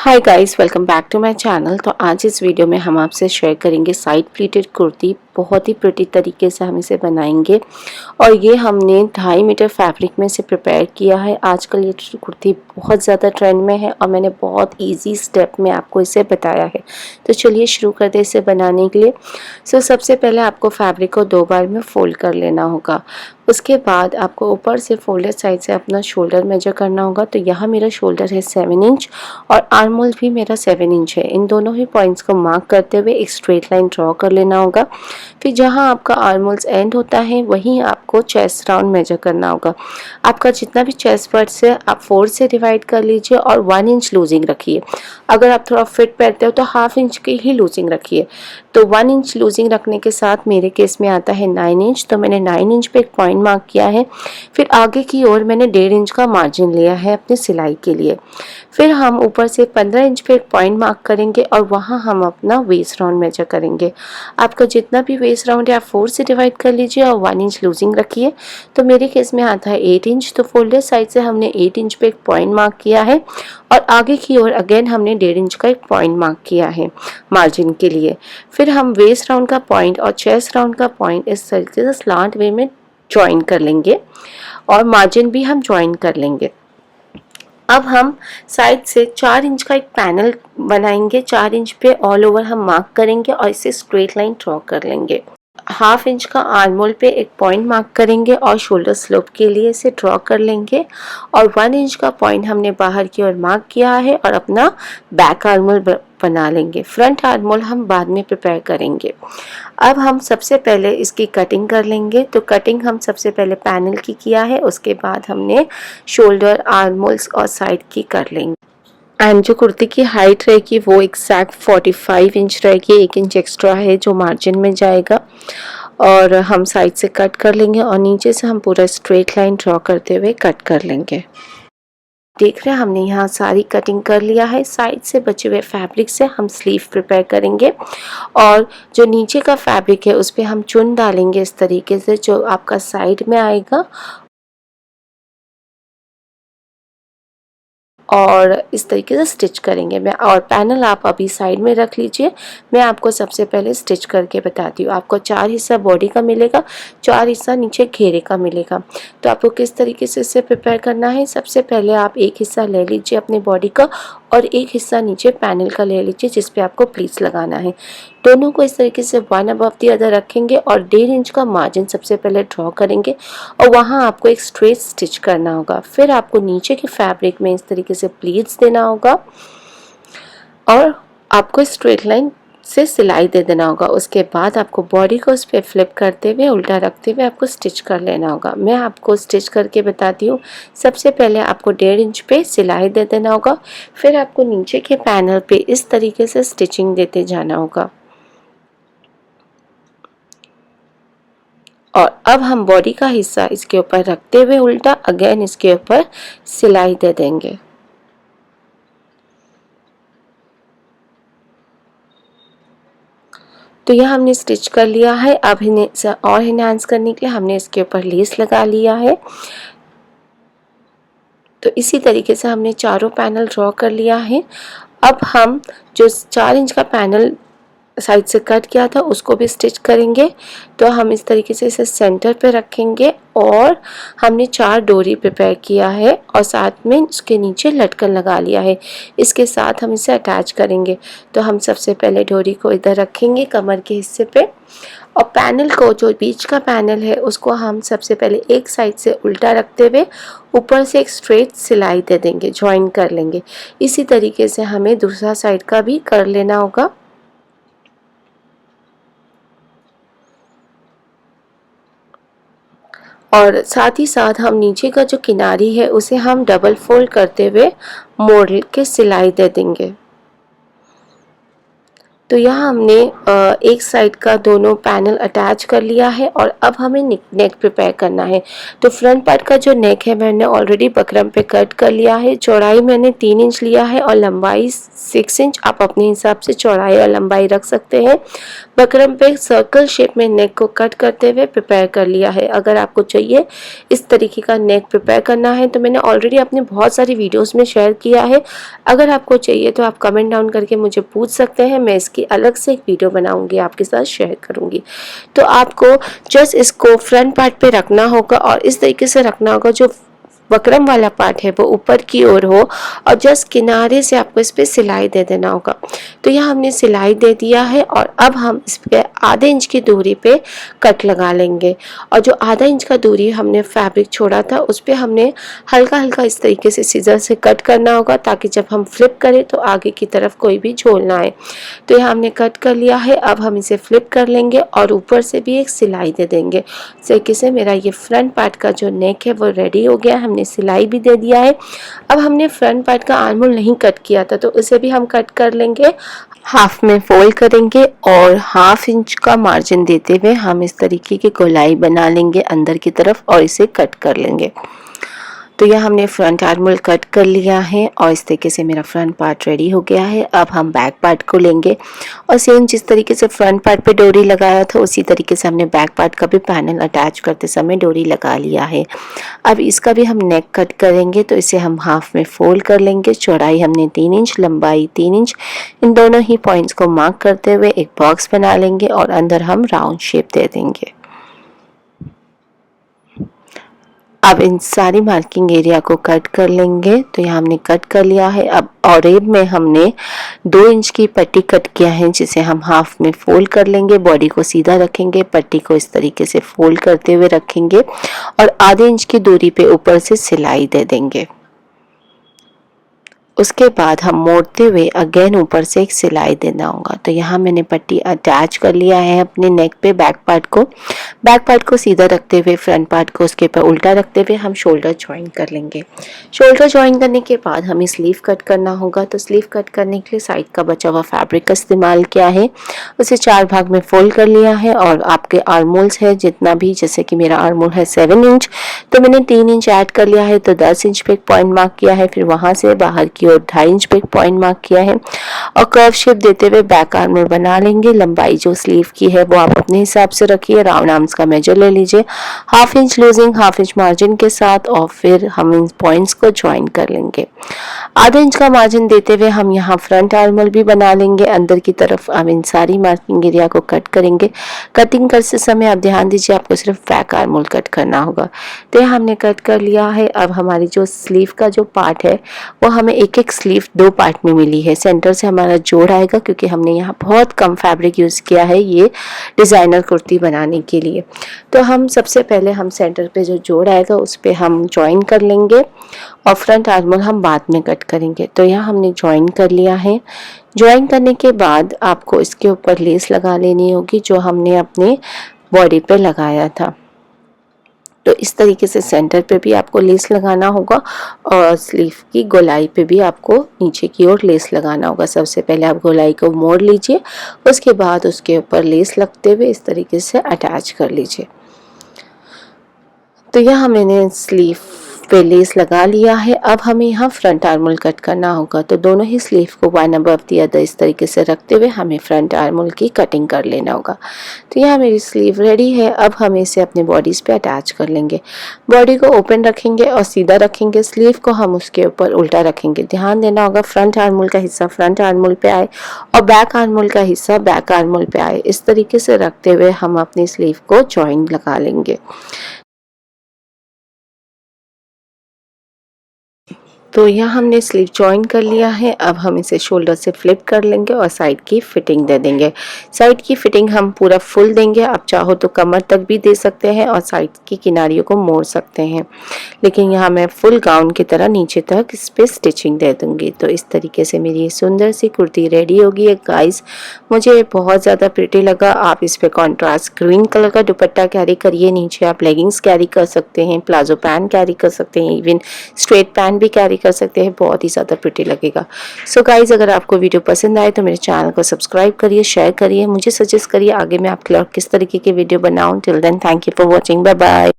Hi guys, welcome back to my channel. तो आज इस वीडियो में हम आपसे शेयर करेंगे साइड प्लीटेड कुर्ती। बहुत ही प्रिटी तरीके से हम इसे बनाएंगे और ये हमने 2.5 मीटर फैब्रिक में से प्रिपेयर किया है। आजकल ये कुर्ती बहुत ज़्यादा ट्रेंड में है और मैंने बहुत इजी स्टेप में आपको इसे बताया है। तो चलिए शुरू करते हैं इसे बनाने के लिए। सबसे पहले आपको फैब्रिक को 2 बार में फोल्ड कर लेना होगा। उसके बाद आपको ऊपर से फोल्डेड साइड से अपना शोल्डर मेजर करना होगा। तो यहाँ मेरा शोल्डर है 7 इंच और आर्म होल भी मेरा 7 इंच है। इन दोनों ही पॉइंट्स को मार्क करते हुए एक स्ट्रेट लाइन ड्रॉ कर लेना होगा। फिर जहाँ आपका आर्म होल्स एंड होता है वहीं आपको चेस्ट राउंड मेजर करना होगा। आपका जितना भी चेस्ट पर्ट्स है आप 4 से डिवाइड कर लीजिए और 1 इंच लूजिंग रखिए। अगर आप थोड़ा फिट पहनते हो तो हाफ इंच की ही लूजिंग रखिए। तो 1 इंच लूजिंग रखने के साथ मेरे केस में आता है 9 इंच, तो मैंने 9 इंच पे एक पॉइंट मार्क किया है। फिर आगे की ओर मैंने 1.5 इंच का मार्जिन लिया है अपने सिलाई के लिए। फिर हम ऊपर से 15 इंच पे एक पॉइंट मार्क करेंगे और वहाँ हम अपना वेस्ट राउंड मेजर करेंगे। आपका जितना भी वेस्ट राउंड है आप 4 से डिवाइड कर लीजिए और 1 इंच लूजिंग रखिए। तो मेरे केस में आता है 8 इंच, तो फोल्डेड साइड से हमने 8 इंच पे एक पॉइंट मार्क किया है और आगे की ओर अगेन हमने 1.5 इंच का एक पॉइंट मार्क किया है मार्जिन के लिए। फिर हम वेस्ट राउंड का पॉइंट और चेस्ट राउंड का पॉइंट इस तरीके से स्लांट वे में ज्वाइन कर लेंगे और मार्जिन भी हम ज्वाइन कर लेंगे। अब हम साइड से 4 इंच का एक पैनल बनाएंगे। 4 इंच पे ऑल ओवर हम मार्क करेंगे और इसे स्ट्रेट लाइन ड्रॉ कर लेंगे। हाफ इंच का आर्म होल पे एक पॉइंट मार्क करेंगे और शोल्डर स्लोप के लिए इसे ड्रॉ कर लेंगे और 1 इंच का पॉइंट हमने बाहर की ओर मार्क किया है और अपना बैक आर्म होल बना लेंगे। फ्रंट आर्म होल हम बाद में प्रिपेयर करेंगे। अब हम सबसे पहले इसकी कटिंग कर लेंगे। तो कटिंग हम सबसे पहले पैनल की किया है, उसके बाद हमने शोल्डर, आर्म होल्स और साइड की कर लेंगे। एंड जो कुर्ती की हाइट रहेगी वो एग्जैक्ट 45 इंच रहेगी। 1 इंच एक्स्ट्रा है जो मार्जिन में जाएगा और हम साइड से कट कर लेंगे और नीचे से हम पूरा स्ट्रेट लाइन ड्रॉ करते हुए कट कर लेंगे। देख रहे हैं हमने यहाँ सारी कटिंग कर लिया है। साइड से बचे हुए फैब्रिक से हम स्लीव प्रिपेयर करेंगे और जो नीचे का फैब्रिक है उस पर हम चुन डालेंगे इस तरीके से जो आपका साइड में आएगा और इस तरीके से स्टिच करेंगे। मैं और पैनल आप अभी साइड में रख लीजिए। मैं आपको सबसे पहले स्टिच करके बताती हूँ। आपको 4 हिस्सा बॉडी का मिलेगा, 4 हिस्सा नीचे घेरे का मिलेगा। तो आपको किस तरीके से इसे प्रिपेयर करना है, सबसे पहले आप एक हिस्सा ले लीजिए अपने बॉडी का और एक हिस्सा नीचे पैनल का ले लीजिए जिस पे आपको प्लीट्स लगाना है। दोनों को इस तरीके से वन अबव द अदर रखेंगे और 1.5 इंच का मार्जिन सबसे पहले ड्रॉ करेंगे और वहाँ आपको एक स्ट्रेट स्टिच करना होगा। फिर आपको नीचे के फैब्रिक में इस तरीके से प्लीट्स देना होगा और आपको स्ट्रेट लाइन से सिलाई दे देना होगा। उसके बाद आपको बॉडी को उस पर फ्लिप करते हुए उल्टा रखते हुए आपको स्टिच कर लेना होगा। मैं आपको स्टिच करके बताती हूँ। सबसे पहले आपको 1.5 इंच पे सिलाई दे देना होगा। फिर आपको नीचे के पैनल पे इस तरीके से स्टिचिंग देते जाना होगा और अब हम बॉडी का हिस्सा इसके ऊपर रखते हुए उल्टा अगेन इसके ऊपर सिलाई दे देंगे। तो यह हमने स्टिच कर लिया है। अब इन्हें और इन्हांस करने के लिए हमने इसके ऊपर लेस लगा लिया है। तो इसी तरीके से हमने चारों पैनल ड्रॉ कर लिया है। अब हम जो 4 इंच का पैनल साइड से कट किया था उसको भी स्टिच करेंगे। तो हम इस तरीके से इसे सेंटर पे रखेंगे और हमने 4 डोरी प्रिपेयर किया है और साथ में उसके नीचे लटकन लगा लिया है। इसके साथ हम इसे अटैच करेंगे। तो हम सबसे पहले डोरी को इधर रखेंगे कमर के हिस्से पे और पैनल को, जो बीच का पैनल है, उसको हम सबसे पहले एक साइड से उल्टा रखते हुए ऊपर से एक स्ट्रेट सिलाई दे देंगे, ज्वाइन कर लेंगे। इसी तरीके से हमें दूसरा साइड का भी कर लेना होगा। और साथ ही साथ हम नीचे का जो किनारी है उसे हम डबल फोल्ड करते हुए मोड़ के सिलाई दे देंगे। तो यहाँ हमने एक साइड का दोनों पैनल अटैच कर लिया है और अब हमें नेक प्रिपेयर करना है। तो फ्रंट पार्ट का जो नेक है मैंने ऑलरेडी बकरम पे कट कर लिया है। चौड़ाई मैंने 3 इंच लिया है और लंबाई 6 इंच। आप अपने हिसाब से चौड़ाई और लंबाई रख सकते हैं। बकरम पे सर्कल शेप में नेक को कट करते हुए प्रिपेयर कर लिया है। अगर आपको चाहिए इस तरीके का नेक प्रिपेयर करना है तो मैंने ऑलरेडी अपने बहुत सारी वीडियोस में शेयर किया है। अगर आपको चाहिए तो आप कमेंट डाउन करके मुझे पूछ सकते हैं, मैं इसकी अलग से एक वीडियो बनाऊंगी, आपके साथ शेयर करूंगी। तो आपको जस्ट इसको फ्रंट पार्ट पे रखना होगा और इस तरीके से रखना होगा जो बकरम वाला पार्ट है वो ऊपर की ओर हो और जस्ट किनारे से आपको इस पर सिलाई दे देना होगा। तो यहाँ हमने सिलाई दे दिया है और अब हम इस पर आधे इंच की दूरी पे कट लगा लेंगे। और जो आधा इंच का दूरी हमने फैब्रिक छोड़ा था उस पर हमने हल्का हल्का इस तरीके से सीजर से कट करना होगा ताकि जब हम फ्लिप करें तो आगे की तरफ कोई भी झोल ना आए। तो यहाँ हमने कट कर लिया है। अब हम इसे फ्लिप कर लेंगे और ऊपर से भी एक सिलाई दे देंगे। इस तरीके से मेरा ये फ्रंट पार्ट का जो नेक है वो रेडी हो गया। हमने सिलाई भी दे दिया है। अब हमने फ्रंट पार्ट का आर्महोल नहीं कट किया था तो उसे भी हम कट कर लेंगे। हाफ में फोल्ड करेंगे और हाफ इंच का मार्जिन देते हुए हम इस तरीके की गोलाई बना लेंगे अंदर की तरफ और इसे कट कर लेंगे। तो यह हमने फ्रंट आर्महोल कट कर लिया है और इस तरीके से मेरा फ्रंट पार्ट रेडी हो गया है। अब हम बैक पार्ट को लेंगे और सेम जिस तरीके से फ्रंट पार्ट पे डोरी लगाया था उसी तरीके से हमने बैक पार्ट का भी पैनल अटैच करते समय डोरी लगा लिया है। अब इसका भी हम नेक कट करेंगे तो इसे हम हाफ में फोल्ड कर लेंगे। चौड़ाई हमने 3 इंच, लंबाई 3 इंच, इन दोनों ही पॉइंट्स को मार्क करते हुए एक बॉक्स बना लेंगे और अंदर हम राउंड शेप दे देंगे। अब इन सारी मार्किंग एरिया को कट कर लेंगे। तो यहाँ हमने कट कर लिया है। अब ऑरेब में हमने 2 इंच की पट्टी कट किया है जिसे हम हाफ में फोल्ड कर लेंगे। बॉडी को सीधा रखेंगे, पट्टी को इस तरीके से फोल्ड करते हुए रखेंगे और आधे इंच की दूरी पे ऊपर से सिलाई दे देंगे। उसके बाद हम मोड़ते हुए अगेन ऊपर से एक सिलाई देना होगा। तो यहाँ मैंने पट्टी अटैच कर लिया है अपने नेक पे बैक पार्ट को सीधा रखते हुए फ्रंट पार्ट को उसके ऊपर उल्टा रखते हुए हम शोल्डर ज्वाइन कर लेंगे। शोल्डर ज्वाइन करने के बाद हमें स्लीव कट करना होगा। तो स्लीव कट करने के लिए साइड का बचा हुआ फैब्रिक का इस्तेमाल किया है, उसे 4 भाग में फोल्ड कर लिया है और आपके आर्महोल्स है जितना भी, जैसे कि मेरा आर्महोल है 7 इंच तो मैंने 3 इंच ऐड कर लिया है। तो 10 इंच पे एक पॉइंट मार्क किया है, फिर वहां से बाहर की ओर 2.5 इंच पे एक पॉइंट मार्क किया है और कर्व शेप देते हुए बैक आर्महोल बना लेंगे। लंबाई जो स्लीव की है वो आप अपने हिसाब से रखिए। राउंड आर्म्स का मेजर ले लीजिए, half inch losing, half inch margin के साथ और फिर हम इन पॉइंट्स को ज्वाइन कर लेंगे। आधा इंच का मार्जिन देते हुए हम यहाँ फ्रंट आर्महोल भी बना लेंगे। अंदर की तरफ हम इन सारी मार्किंग एरिया को कट करेंगे। कटिंग करते समय आप ध्यान दीजिए, आपको सिर्फ बैक आर्महोल कट करना होगा। तो हमने कट कर लिया है। अब हमारी जो स्लीव का जो पार्ट है वो हमें एक एक स्लीव 2 पार्ट में मिली है। सेंटर से हमारा जोड़ आएगा क्योंकि हमने यहाँ बहुत कम फैब्रिक यूज़ किया है ये डिज़ाइनर कुर्ती बनाने के लिए। तो हम सबसे पहले हम सेंटर पे जो जोड़ आएगा उस पर हम ज्वाइन कर लेंगे और फ्रंट आर्महोल हम बाद में कट करेंगे। तो यहाँ हमने ज्वाइन कर लिया है। ज्वाइन करने के बाद आपको इसके ऊपर लेस लगा लेनी होगी जो हमने अपने बॉडी पे लगाया था। तो इस तरीके से सेंटर पे भी आपको लेस लगाना होगा और स्लीव की गोलाई पे भी आपको नीचे की ओर लेस लगाना होगा। सबसे पहले आप गोलाई को मोड़ लीजिए, उसके बाद उसके ऊपर लेस लगते हुए इस तरीके से अटैच कर लीजिए। तो यहाँ मैंने स्लीव पे लेस लगा लिया है। अब हमें यहाँ फ्रंट आर्महोल कट करना होगा। तो दोनों ही स्लीव को वन अबव द अदर इस तरीके से रखते हुए हमें फ्रंट आर्महोल की कटिंग कर लेना होगा। तो यहाँ मेरी स्लीव रेडी है। अब हम इसे अपने बॉडीज पे अटैच कर लेंगे। बॉडी को ओपन रखेंगे और सीधा रखेंगे, स्लीव को हम उसके ऊपर उल्टा रखेंगे। ध्यान देना होगा फ्रंट आर्महोल का हिस्सा फ्रंट आर्महोल पे आए और बैक आर्महोल का हिस्सा बैक आर्महोल पे आए। इस तरीके से रखते हुए हम अपनी स्लीव को जॉइन लगा लेंगे। तो यहाँ हमने स्लीव जॉइन कर लिया है। अब हम इसे शोल्डर से फ्लिप कर लेंगे और साइड की फिटिंग दे देंगे। साइड की फिटिंग हम पूरा फुल देंगे, आप चाहो तो कमर तक भी दे सकते हैं और साइड की किनारियों को मोड़ सकते हैं, लेकिन यहाँ मैं फुल गाउन की तरह नीचे तक इस पर स्टिचिंग दे दूँगी। तो इस तरीके से मेरी ये सुंदर सी कुर्ती रेडी होगी है गाइस। मुझे बहुत ज़्यादा प्रिटी लगा। आप इस पर कॉन्ट्रास्ट ग्रीन कलर का दुपट्टा कैरी करिए, नीचे आप लेगिंग्स कैरी कर सकते हैं, प्लाजो पैंट कैरी कर सकते हैं, इवन स्ट्रेट पैंट भी कैरी कर सकते हैं, बहुत ही ज़्यादा प्रिटी लगेगा। सो गाइज़, अगर आपको वीडियो पसंद आए तो मेरे चैनल को सब्सक्राइब करिए, शेयर करिए, मुझे सजेस्ट करिए आगे मैं आपके लिए किस तरीके की वीडियो बनाऊँ। Till then thank you for watching, bye bye.